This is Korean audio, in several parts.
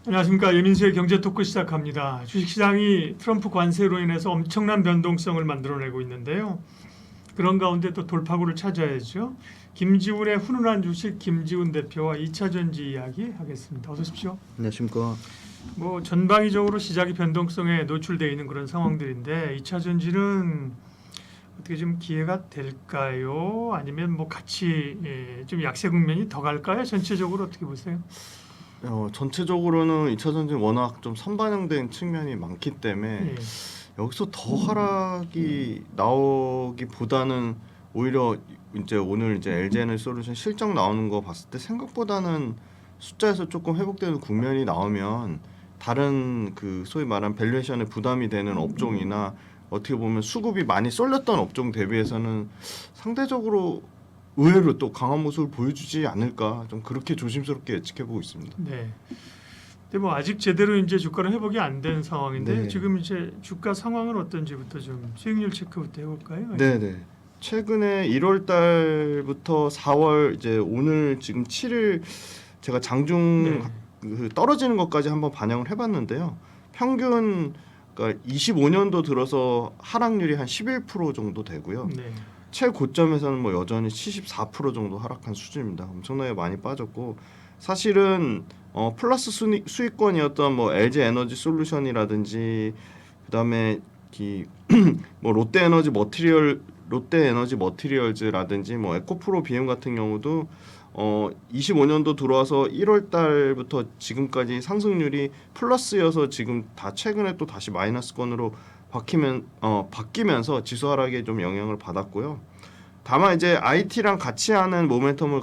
안녕하십니까. 유민수의 경제 토크 시작합니다. 주식시장이 트럼프 관세로 인해서 엄청난 변동성을 만들어내고 있는데요. 그런 가운데 또 돌파구를 찾아야죠. 김지훈의 훈훈한 주식 김지훈 대표와 2차전지 이야기 하겠습니다. 어서 오십시오. 안녕하십니까. 뭐 전방위적으로 시장이 변동성에 노출되어 있는 그런 상황들인데 2차전지는 어떻게 좀 기회가 될까요? 아니면 뭐 같이 좀 약세 국면이 더 갈까요? 전체적으로 어떻게 보세요? 전체적으로는 2차 전지 워낙 좀 선반영된 측면이 많기 때문에 여기서 더 하락이 나오기보다는 오히려 오늘 LG에너지솔루션 실적 나오는 거 봤을 때 생각보다는 숫자에서 조금 회복되는 국면이 나오면 다른 그 소위 말한 밸류에이션에 부담이 되는 업종이나 어떻게 보면 수급이 많이 쏠렸던 업종 대비해서는 상대적으로 의외로 또 강한 모습을 보여주지 않을까, 좀 그렇게 조심스럽게 예측해보고 있습니다. 네. 근데 뭐 아직 제대로 이제 주가는 회복이 안 된 상황인데 네. 지금 이제 주가 상황은 어떤지부터 좀 수익률 체크부터 해볼까요? 네네. 최근에 1월 달부터 4월 오늘 지금 7일 제가 장중 그 떨어지는 것까지 한번 반영을 해봤는데요. 평균 그러니까 25년도 들어서 하락률이 한 11% 정도 되고요. 네. 최고점에서는 뭐 여전히 74% 정도 하락한 수준입니다. 엄청나게 많이 빠졌고 사실은 플러스 수익권이었던 뭐 LG 에너지 솔루션이라든지 그다음에 뭐 롯데 에너지 머티리얼즈라든지 뭐 에코프로 BM 같은 경우도 25년도 들어와서 1월 달부터 지금까지 상승률이 플러스여서 지금 다 최근에 또 다시 마이너스권으로 바뀌면서 지수 하락에 좀 영향을 받았고요. 다만 이제 IT랑 같이 하는 모멘텀을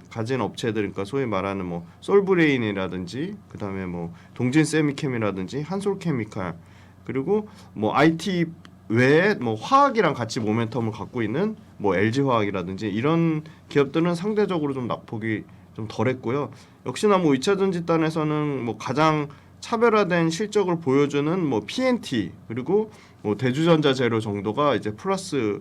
가진 업체들, 그러니까 소위 말하는 뭐 솔브레인이라든지 그다음에 뭐 동진 세미캠이라든지 한솔케미칼 그리고 뭐 IT 외에 뭐 화학이랑 같이 모멘텀을 갖고 있는 뭐 LG화학이라든지 이런 기업들은 상대적으로 좀 낙폭이 좀 덜했고요. 역시나 뭐 2차 전지단에서는 뭐 가장 차별화된 실적을 보여주는 뭐 PNT 그리고 뭐 대주전자 재료 정도가 이제 플러스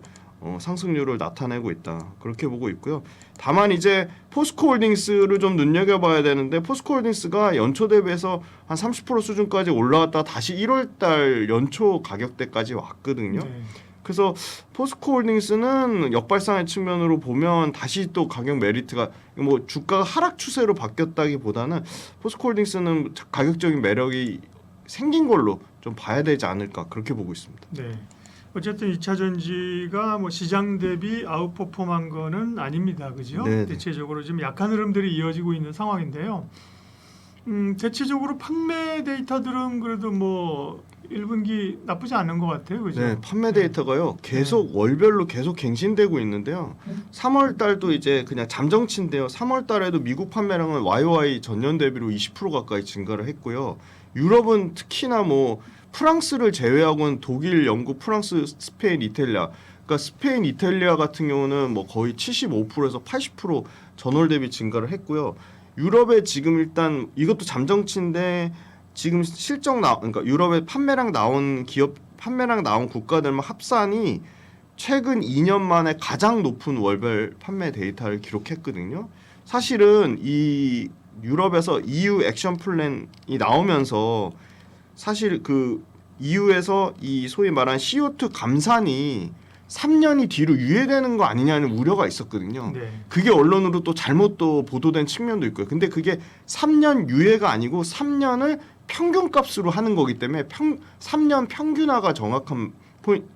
상승률을 나타내고 있다. 그렇게 보고 있고요. 다만 이제 포스코홀딩스를 좀 눈여겨봐야 되는데 포스코홀딩스가 연초 대비해서 한 30% 수준까지 올라왔다 다시 1월달 연초 가격대까지 왔거든요. 네. 그래서 포스코홀딩스는 역발상의 측면으로 보면 다시 또 가격 메리트가 뭐 주가가 하락 추세로 바뀌었다기보다는 포스코홀딩스는 가격적인 매력이 생긴 걸로 좀 봐야 되지 않을까 그렇게 보고 있습니다. 네. 어쨌든 2차 전지가 뭐 시장 대비 아웃퍼폼한 거는 아닙니다. 그죠? 네네. 대체적으로 좀 약한 흐름들이 이어지고 있는 상황인데요. 대체적으로 판매 데이터들은 그래도 뭐 1분기 나쁘지 않은 것 같아요. 그죠? 네, 판매 데이터가요. 계속 월별로 계속 갱신되고 있는데요. 3월 달도 이제 그냥 잠정치인데요. 3월 달에도 미국 판매량은 YOY 전년 대비로 20% 가까이 증가를 했고요. 유럽은 특히나 뭐 프랑스를 제외하고는 독일, 영국, 프랑스, 스페인, 이탈리아. 그러니까 스페인, 이탈리아 같은 경우는 뭐 거의 75%에서 80% 전월 대비 증가를 했고요. 유럽에 지금 일단 이것도 잠정치인데 지금 그러니까 유럽에 판매량 나온 국가들만 합산이 최근 2년 만에 가장 높은 월별 판매 데이터를 기록했거든요. 사실은 이 유럽에서 EU 액션 플랜이 나오면서 사실 그 EU에서 이 소위 말한 CO2 감산이 3년이 뒤로 유예되는 거 아니냐는 우려가 있었거든요. 네. 그게 언론으로 또 잘못 또 보도된 측면도 있고요. 근데 그게 3년 유예가 아니고 3년을 평균값으로 하는 거기 때문에 3년 평균화가 정확한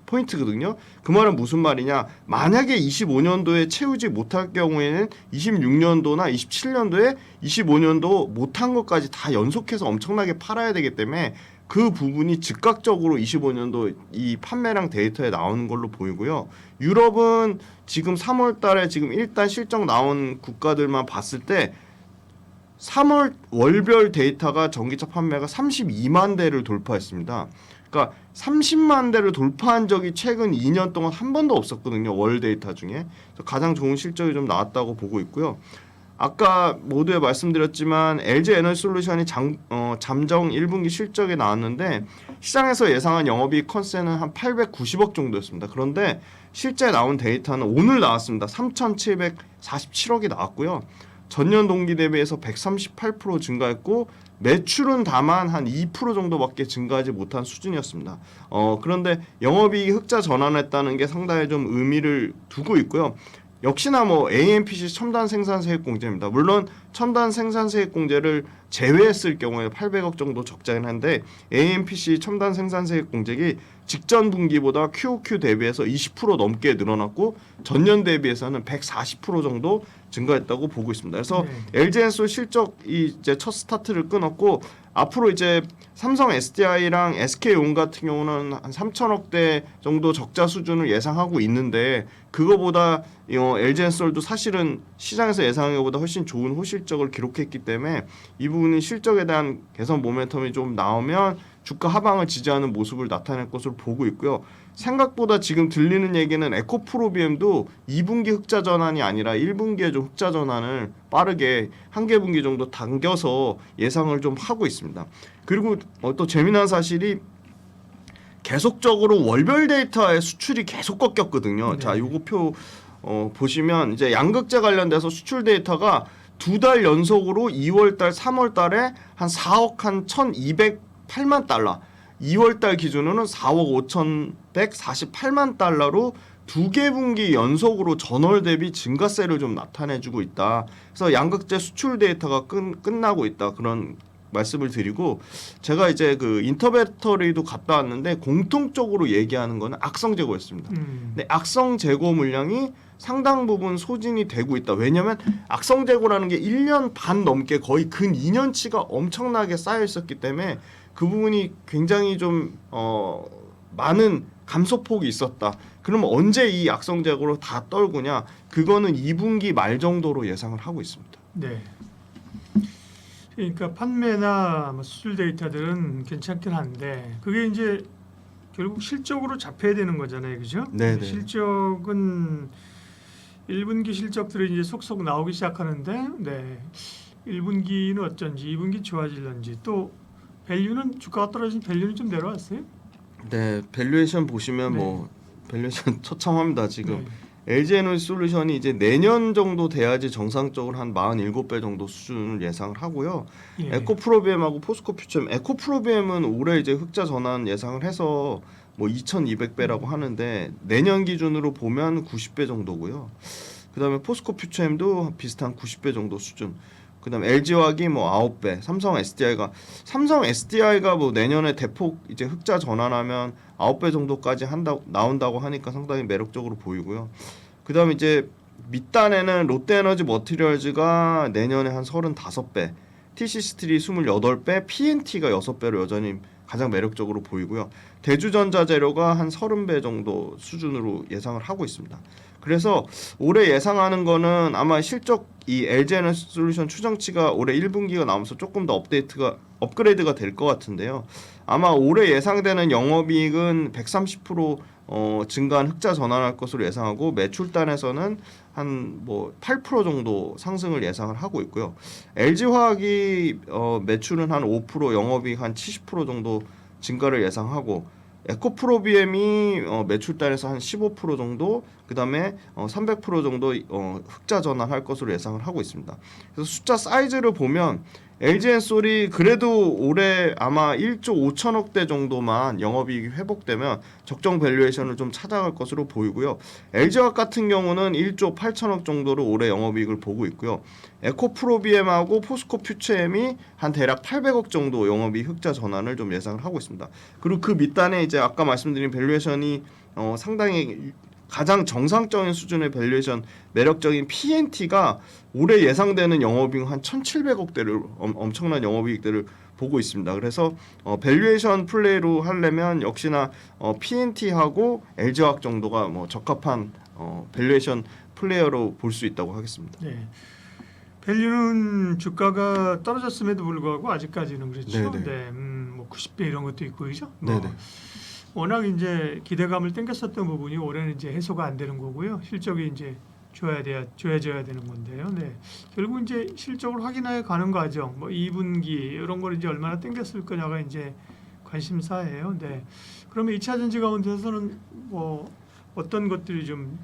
포인트거든요. 그 말은 무슨 말이냐? 만약에 25년도에 채우지 못할 경우에는 26년도나 27년도에 25년도 못한 것까지 다 연속해서 엄청나게 팔아야 되기 때문에 그 부분이 즉각적으로 25년도 이 판매량 데이터에 나오는 걸로 보이고요. 유럽은 지금 3월 달에 지금 일단 실적 나온 국가들만 봤을 때 3월 월별 데이터가 전기차 판매가 32만 대를 돌파했습니다. 그러니까 30만 대를 돌파한 적이 최근 2년 동안 한 번도 없었거든요. 월 데이터 중에. 가장 좋은 실적이 좀 나왔다고 보고 있고요. 아까 모두에 말씀드렸지만 LG 에너지 솔루션이 잠정 1분기 실적에 나왔는데 시장에서 예상한 영업이익 컨센은 한 890억 정도였습니다. 그런데 실제 나온 데이터는 오늘 나왔습니다. 3,747억이 나왔고요. 전년 동기 대비해서 138% 증가했고 매출은 다만 한 2% 정도밖에 증가하지 못한 수준이었습니다. 그런데 영업이익이 흑자 전환했다는 게 상당히 좀 의미를 두고 있고요. 역시나 뭐 AMPC 첨단 생산세액공제입니다. 물론 첨단 생산세액공제를 제외했을 경우에 800억 정도 적자긴 한데 AMPC 첨단 생산세액공제기 직전 분기보다 QOQ 대비해서 20% 넘게 늘어났고 전년 대비해서는 140% 정도 증가했다고 보고 있습니다. 그래서 LG엔솔 실적이 이제 첫 스타트를 끊었고 앞으로 이제 삼성 SDI랑 SK온 같은 경우는 한 3천억대 정도 적자 수준을 예상하고 있는데 그거보다 LG엔솔도 사실은 시장에서 예상한 것보다 훨씬 좋은 호실적을 기록했기 때문에 이 부분이 실적에 대한 개선 모멘텀이 좀 나오면 주가 하방을 지지하는 모습을 나타낼 것으로 보고 있고요. 생각보다 지금 들리는 얘기는 에코프로비엠도 2분기 흑자 전환이 아니라 1분기에 좀 흑자 전환을 빠르게 한 개 분기 정도 당겨서 예상을 좀 하고 있습니다. 그리고 또 재미난 사실이 계속적으로 월별 데이터의 수출이 계속 꺾였거든요. 네. 자, 요거 표 보시면 이제 양극재 관련돼서 수출 데이터가 2달 연속으로 2월달, 3월달에 한 4억 한 1,208만 달러, 2월달 기준으로는 4억 5,148만 달러로 두 개 분기 연속으로 전월 대비 증가세를 좀 나타내주고 있다. 그래서 양극재 수출 데이터가 끝나고 있다. 그런 말씀을 드리고 제가 이제 그 인터배터리도 갔다 왔는데 공통적으로 얘기하는 거는 악성 재고였습니다. 근데 악성 재고 물량이 상당 부분 소진이 되고 있다. 왜냐하면 악성 재고라는 게 1년 반 넘게 거의 근 2년치가 엄청나게 쌓여 있었기 때문에 그 부분이 굉장히 좀 많은 감소폭이 있었다. 그러면 언제 이 악성 재고로 다 떨구냐? 그거는 2분기 말 정도로 예상을 하고 있습니다. 네. 그러니까 판매나 뭐 수출 데이터들은 괜찮긴 한데 그게 이제 결국 실적으로 잡혀야 되는 거잖아요, 그죠? 네네. 실적은 1분기 실적들이 이제 속속 나오기 시작하는데, 네, 1분기는 어쩐지, 2분기 좋아질런지, 또 밸류는 주가가 떨어진 밸류는 좀 내려왔어요? 네, 밸류에이션 보시면 네. 뭐 밸류에이션 처참합니다. 지금 네. LG에너지솔루션이 이제 내년 정도 돼야지 정상적으로 한 47배 정도 수준을 예상을 하고요. 예. 에코프로비엠하고 포스코퓨처엠, 에코프로비엠은 올해 이제 흑자 전환 예상을 해서 뭐 2,200배라고 하는데 내년 기준으로 보면 90배 정도고요. 그다음에 포스코퓨처엠도 비슷한 90배 정도 수준. 그다음에 LG화학이 뭐 9배, 삼성 SDI가 뭐 내년에 대폭 이제 흑자 전환하면 9배 정도까지 나온다고 하니까 상당히 매력적으로 보이고요. 그다음에 이제 밑단에는 롯데에너지 머티리얼즈가 내년에 한 35배, TC스틸이 28배, PNT가 6배로 여전히 가장 매력적으로 보이고요. 대주전자재료가 한 30배 정도 수준으로 예상을 하고 있습니다. 그래서 올해 예상하는 거는 아마 실적 이 LG에너지솔루션 추정치가 올해 1분기가 나오면서 조금 더 업그레이드가 될 것 같은데요. 아마 올해 예상되는 영업이익은 130% 증가한 흑자 전환할 것으로 예상하고 매출단에서는 한 뭐 8% 정도 상승을 예상을 하고 있고요. LG화학이 매출은 한 5%, 영업이익 한 70% 정도 증가를 예상하고 에코프로비엠이 매출단에서 한 15% 정도, 그다음에 300% 정도 흑자 전환할 것으로 예상을 하고 있습니다. 그래서 숫자 사이즈를 보면 LG엔솔이 그래도 올해 아마 1조 5천억대 정도만 영업이익이 회복되면 적정 밸류에이션을 좀 찾아갈 것으로 보이고요. LG화학 같은 경우는 1조 8천억 정도로 올해 영업이익을 보고 있고요. 에코프로비엠하고 포스코퓨처엠이 한 대략 800억 정도 영업이익 흑자 전환을 좀 예상을 하고 있습니다. 그리고 그 밑단에 이제 아까 말씀드린 밸류에이션이 상당히 가장 정상적인 수준의 밸류에이션 매력적인 PNT가 올해 예상되는 영업이익 한 1,700억대를 엄청난 영업이익들을 보고 있습니다. 그래서 밸류에이션 플레이로 하려면 역시나 PNT하고 LG화학 정도가 뭐 적합한 밸류에이션 플레이어로 볼 수 있다고 하겠습니다. 네. 밸류는 주가가 떨어졌음에도 불구하고 아직까지는 그렇죠. 네네. 네, 뭐 90배 이런 것도 있고 그죠? 네네. 워낙 이제 기대감을 땡겼었던 부분이 올해는 이제 해소가 안 되는 거고요. 실적이 이제 좋아져야 되는 건데요. 네. 결국 이제 실적을 확인해 가는 과정, 뭐 2분기 이런 걸 이제 얼마나 땡겼을 거냐가 이제 관심사예요. 네. 그러면 2차 전지 가운데서는 뭐 어떤 것들이 좀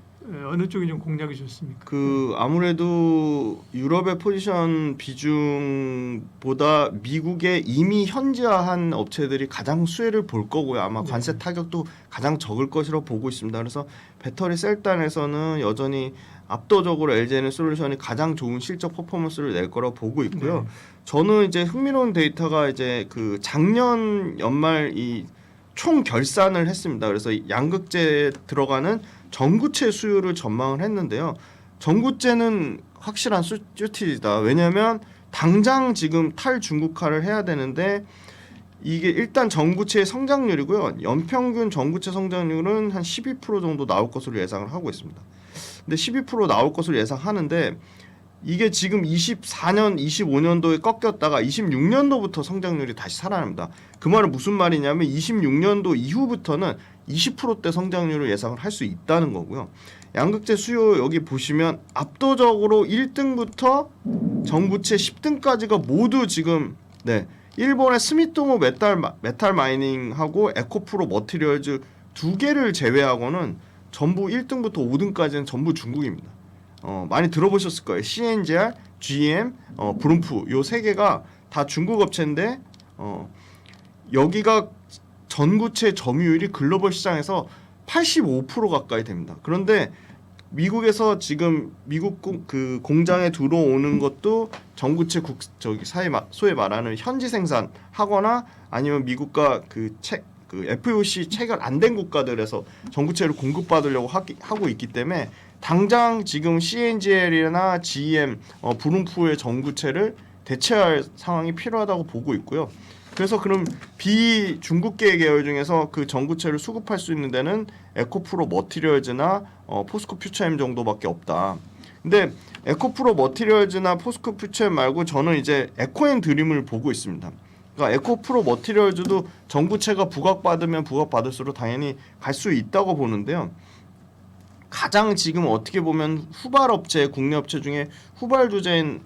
어느 쪽이 좀 공략이 좋습니까? 그 아무래도 유럽의 포지션 비중보다 미국에 이미 현지화한 업체들이 가장 수혜를 볼 거고요. 아마 관세 타격도 가장 적을 것이라고 보고 있습니다. 그래서 배터리 셀단에서는 여전히 압도적으로 LG 에너솔루션이 가장 좋은 실적 퍼포먼스를 낼 거라고 보고 있고요. 저는 이제 흥미로운 데이터가 이제 그 작년 연말 이 총 결산을 했습니다. 그래서 양극재에 들어가는 전구체 수요를 전망을 했는데요. 전구체는 확실한 수치이다. 왜냐하면 당장 지금 탈중국화를 해야 되는데 이게 일단 전구체의 성장률이고요. 연평균 전구체 성장률은 한 12% 정도 나올 것으로 예상을 하고 있습니다. 근데 12% 나올 것으로 예상하는데 이게 지금 24년, 25년도에 꺾였다가 26년도부터 성장률이 다시 살아납니다. 그 말은 무슨 말이냐면 26년도 이후부터는 20%대 성장률을 예상을 할 수 있다는 거고요. 양극재 수요 여기 보시면 압도적으로 1등부터 전구체 10등까지가 모두 지금 일본의 스미토모 메탈 마이닝하고 에코프로 머티리얼즈 두 개를 제외하고는 전부 1등부터 5등까지는 전부 중국입니다. 많이 들어보셨을 거예요. CNGR, GM, 브룸프 요 세 개가 다 중국 업체인데 여기가 전구체 점유율이 글로벌 시장에서 85% 가까이 됩니다. 그런데 미국에서 지금 미국 그 공장에 들어오는 것도 전구체 소위 말하는 현지 생산하거나 아니면 미국과 그 FOC 체결 안 된 국가들에서 전구체를 공급받으려고 하고 있기 때문에 당장 지금 CNGL이나 GM, 브룸프의 전구체를 대체할 상황이 필요하다고 보고 있고요. 그래서 그럼 비중국계 계열 중에서 그 전구체를 수급할 수 있는 데는 에코프로 머티리얼즈나 포스코 퓨처엠 정도밖에 없다. 근데 에코프로 머티리얼즈나 포스코 퓨처엠 말고 저는 이제 에코앤드림을 보고 있습니다. 그러니까 에코프로 머티리얼즈도 전구체가 부각받으면 부각받을수록 당연히 갈 수 있다고 보는데요. 가장 지금 어떻게 보면 후발업체, 국내 업체 중에 후발주자인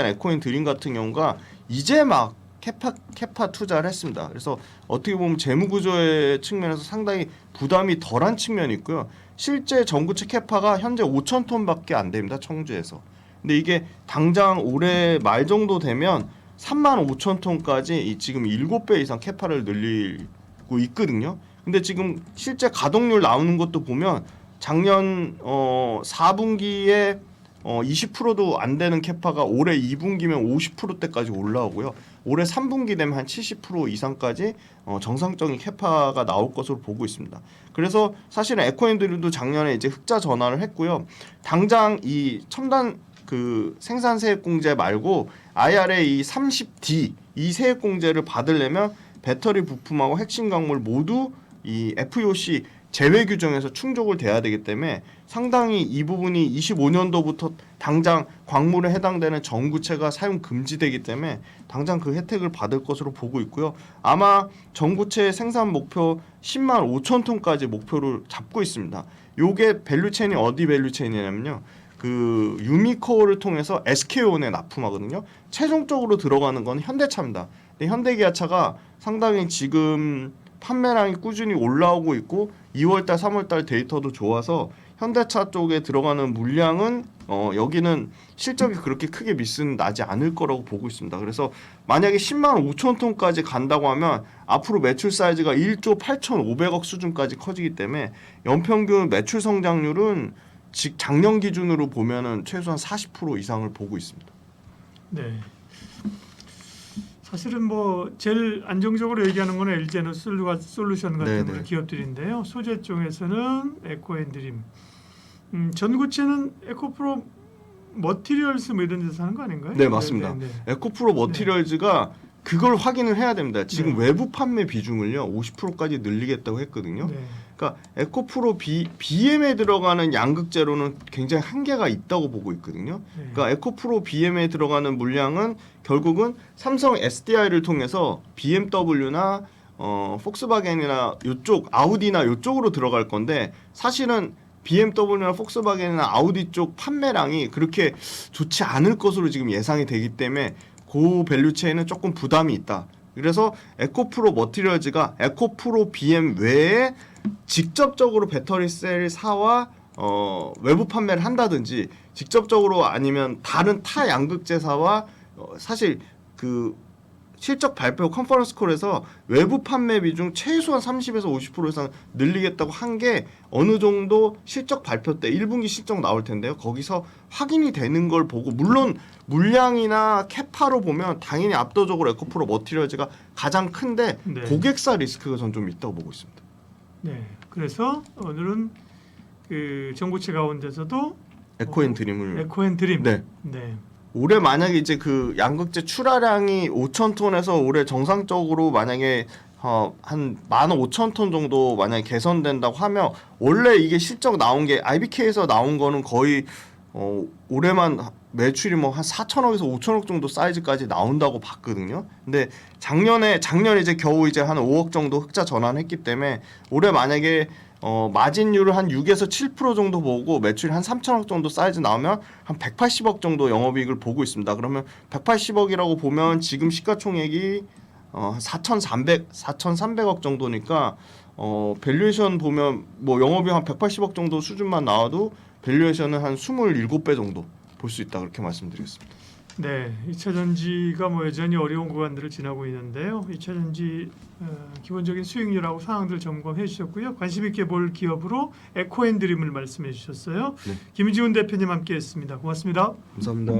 에코앤드림 같은 경우가 이제 막 캐파 투자를 했습니다. 그래서 어떻게 보면 재무구조의 측면에서 상당히 부담이 덜한 측면이 있고요. 실제 전구체 캐파가 현재 5천 톤밖에 안 됩니다. 청주에서. 근데 이게 당장 올해 말 정도 되면 3만 5천 톤까지 지금 7배 이상 캐파를 늘리고 있거든요. 근데 지금 실제 가동률 나오는 것도 보면 작년 4분기에 20%도 안 되는 캐파가 올해 2분기면 50%대까지 올라오고요. 올해 3분기 되면 한 70% 이상까지 정상적인 캐파가 나올 것으로 보고 있습니다. 그래서 사실은 에코앤드림도 작년에 이제 흑자 전환을 했고요. 당장 이 첨단 그 생산 세액 공제 말고 IRA 이 30D 이 세액 공제를 받으려면 배터리 부품하고 핵심 광물 모두 이 FEOC 제외 규정에서 충족을 돼야 되기 때문에 상당히 이 부분이 25년도부터 당장 광물에 해당되는 전구체가 사용 금지되기 때문에 당장 그 혜택을 받을 것으로 보고 있고요. 아마 전구체 생산 목표 10만 5천 톤까지 목표를 잡고 있습니다. 요게 밸류체인이 어디 밸류체인이냐면요. 그 유미코어를 통해서 SK온에 납품하거든요. 최종적으로 들어가는 건 현대차입니다. 근데 현대기아차가 상당히 지금 판매량이 꾸준히 올라오고 있고 2월달, 3월달 데이터도 좋아서 현대차 쪽에 들어가는 물량은 여기는 실적이 그렇게 크게 미스는 나지 않을 거라고 보고 있습니다. 그래서 만약에 10만 5천 톤까지 간다고 하면 앞으로 매출 사이즈가 1조 8,500억 수준까지 커지기 때문에 연평균 매출 성장률은 작년 기준으로 보면은 최소한 40% 이상을 보고 있습니다. 네. 사실은 뭐 제일 안정적으로 얘기하는 거는 LG 에너솔루션 같은 네네. 기업들인데요. 소재 쪽에서는 에코앤드림, 전구체는 에코프로 머티리얼스 뭐 이런 데서 하는 거 아닌가요? 네, 맞습니다. 에코프로 머티리얼즈가 그걸 확인을 해야 됩니다. 지금 외부 판매 비중을요 50%까지 늘리겠다고 했거든요. 네. 그러니까 에코프로 BM에 들어가는 양극재로는 굉장히 한계가 있다고 보고 있거든요. 네. 그러니까 에코프로 BM에 들어가는 물량은 결국은 삼성 SDI를 통해서 BMW나 폭스바겐이나 요쪽 아우디나 요쪽으로 들어갈 건데 사실은 BMW나 폭스바겐이나 아우디 쪽 판매량이 그렇게 좋지 않을 것으로 지금 예상이 되기 때문에 그 밸류체인은 조금 부담이 있다. 그래서 에코프로 머티리얼즈가 에코프로 BM 외에 직접적으로 배터리 셀 사와 외부 판매를 한다든지 직접적으로 아니면 다른 타 양극재사와 사실 그 실적 발표 컨퍼런스 콜에서 외부 판매 비중 최소한 30에서 50% 이상 늘리겠다고 한 게 어느 정도 실적 발표 때 1분기 실적 나올 텐데요. 거기서 확인이 되는 걸 보고 물론 물량이나 캐파로 보면 당연히 압도적으로 에코프로 머티리얼즈가 가장 큰데 네. 고객사 리스크가 전 좀 있다고 보고 있습니다. 네. 그래서 오늘은 그 정부채 가운데서도 에코앤드림을 에코앤드림. 네. 네. 올해 만약에 이제 그 양극재 출하량이 5,000톤에서 올해 정상적으로 만약에 한 15,000톤 정도 만약에 개선된다고 하면 원래 이게 실적 나온 게 IBK에서 나온 거는 거의 올해만 매출이 뭐 한 4천억에서 5천억 정도 사이즈까지 나온다고 봤거든요. 근데 작년에 이제 겨우 이제 한 5억 정도 흑자 전환했기 때문에 올해 만약에 마진율을 한 6에서 7% 정도 보고 매출이 한 3천억 정도 사이즈 나오면 한 180억 정도 영업이익을 보고 있습니다. 그러면 180억이라고 보면 지금 시가총액이 4,300억 정도니까 밸류에이션 보면 뭐 영업이익 한 180억 정도 수준만 나와도 밸류에이션은 한 27배 정도 볼 수 있다 그렇게 말씀드리겠습니다. 네, 2차 전지가 뭐 여전히 어려운 구간들을 지나고 있는데요. 2차 전지 기본적인 수익률하고 상황들 점검해 주셨고요. 관심 있게 볼 기업으로 에코앤드림을 말씀해 주셨어요. 네. 김지훈 대표님 함께했습니다. 고맙습니다. 감사합니다.